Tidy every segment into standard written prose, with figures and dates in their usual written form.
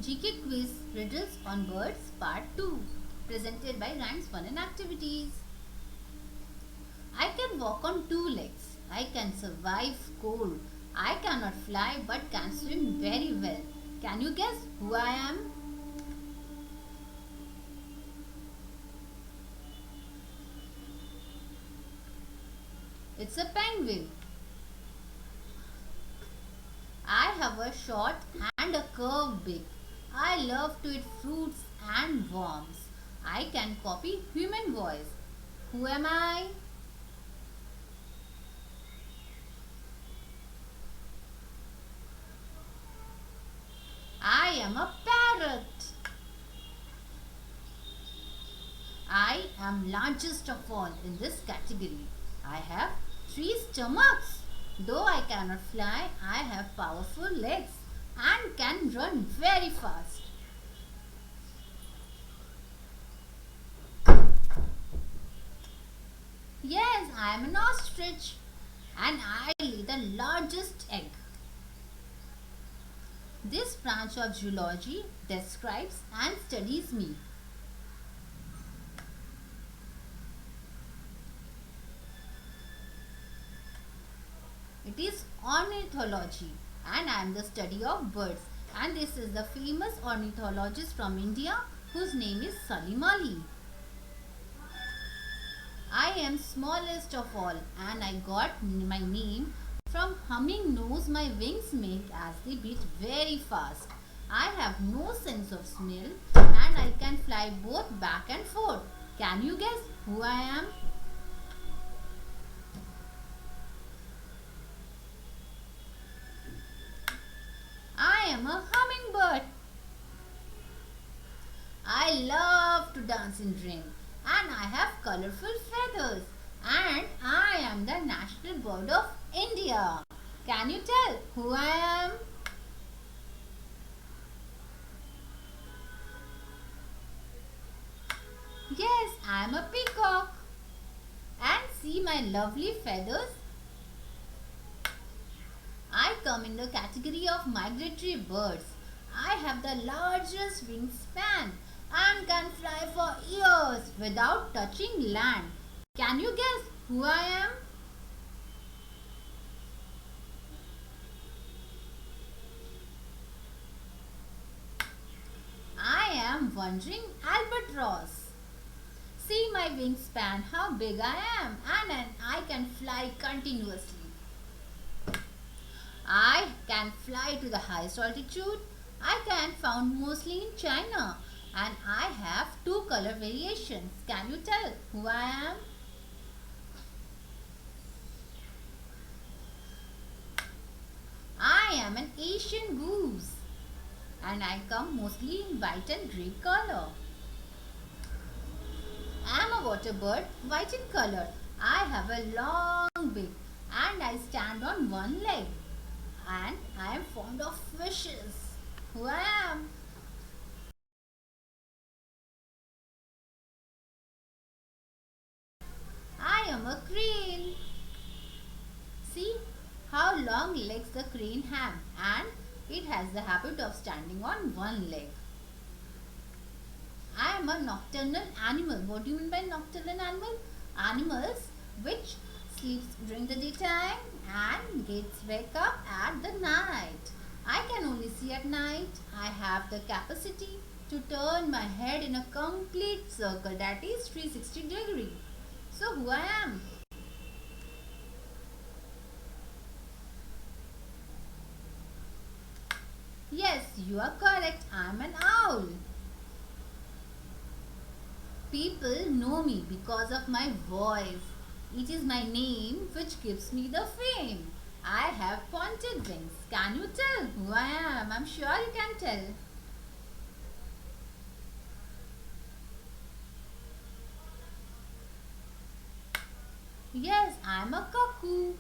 GK Quiz Riddles on Birds Part 2, presented by Rhymes Fun and Activities. I can walk on two legs. I can survive cold. I cannot fly but can swim very well. Can you guess who I am? It's a penguin. I have a short and a curved beak. I love to eat fruits and worms. I can copy human voice. Who am I? I am a parrot. I am largest of all in this category. I have three stomachs. Though I cannot fly, I have powerful legs and can run very fast. Yes, I am an ostrich and I lay the largest egg. This branch of zoology describes and studies me. It is ornithology and I am the study of birds, and this is the famous ornithologist from India whose name is Salim Ali. I am smallest of all and I got my name from humming noise my wings make as they beat very fast. I have no sense of smell and I can fly both back and forth. Can you guess who I am? I am a hummingbird. I love to dance in ring and I have colorful feathers and I am the national bird of India. Can you tell who I am? Yes, I am a peacock. And see my lovely feathers? I come in the category of migratory birds. I have the largest wingspan and can fly for years without touching land. Can you guess who I am? I am wandering Albertross. See my wingspan, how big I am, and I can fly continuously. I can fly to the highest altitude. I can found mostly in China and I have two color variations. Can you tell who I am? I am an Asian goose and I come mostly in white and grey color. I am a water bird, white in color. I have a long beak and I stand on one leg. And I am fond of fishes. Who I am? I am a crane. See how long legs the crane has, and it has the habit of standing on one leg. I am a nocturnal animal. What do you mean by nocturnal animal? Animals which sleeps during the daytime and gets wake up at the night. I can only see at night. I have the capacity to turn my head in a complete circle, that is 360 degree. So who I am? Yes, you are correct. I am an owl. People know me because of my voice. It is my name which gives me the fame. I have pointed wings. Can you tell who I am? I'm sure you can tell. Yes, I'm a cuckoo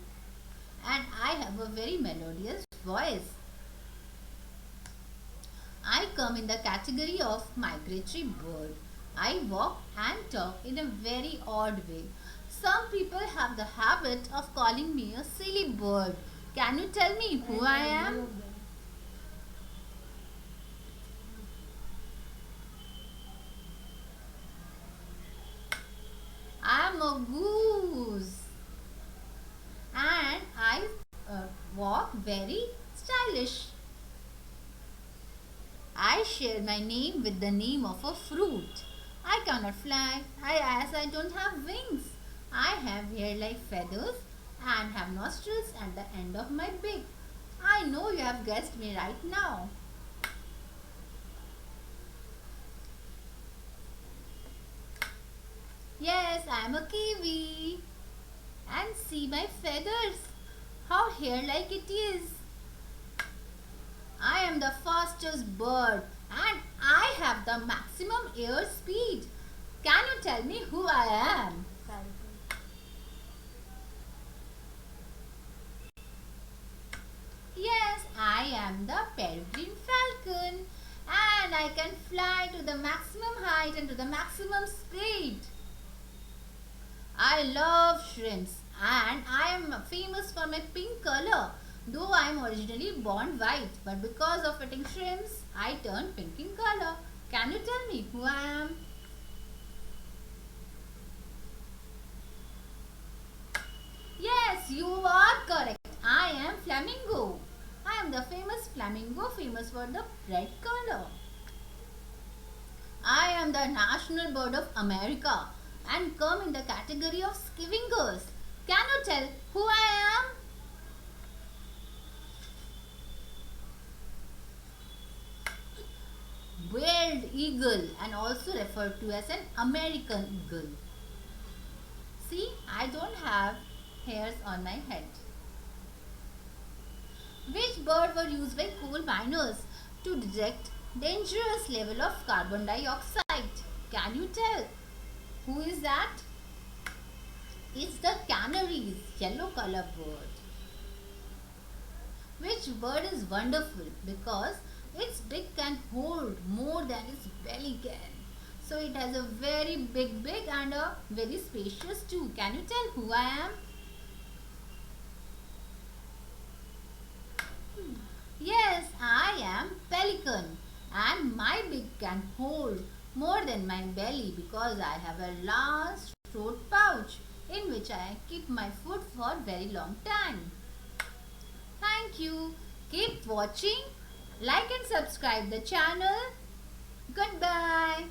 and I have a very melodious voice. I come in the category of migratory bird. I walk and talk in a very odd way. Some people have the habit of calling me a silly bird. Can you tell me who I am? Goose. And I walk very stylish. I share my name with the name of a fruit. I cannot fly as I don't have wings. I have hair like feathers and have nostrils at the end of my beak. I know you have guessed me right now. Yes, I am a kiwi. And see my feathers. How hair-like it is. I am the fastest bird and I have the maximum air speed. Can you tell me who I am? Yes, I am the peregrine falcon and I can fly to the maximum height and to the maximum speed. I love shrimps and I am famous for my pink color. Though I am originally born white, but because of eating shrimps, I turned pink in color. Can you tell me who I am? Yes, you are correct. I am Flamingo. I am the famous flamingo, famous for the red color. I am the national bird of America and come in the category of scavengers. Can you tell who I am? Bald eagle and also referred to as an American eagle. See, I don't have hairs on my head. Which bird were used by coal miners to detect dangerous level of carbon dioxide? Can you tell? Who is that? It's the canaries, yellow color bird. Which bird is wonderful because its beak can hold more than its belly can. So it has a very big beak and a very spacious too. Can you tell who I am? Yes, I am pelican and my beak can hold more than my belly because I have a large throat pouch in which I keep my food for very long time. Thank you. Keep watching. Like and subscribe the channel. Goodbye.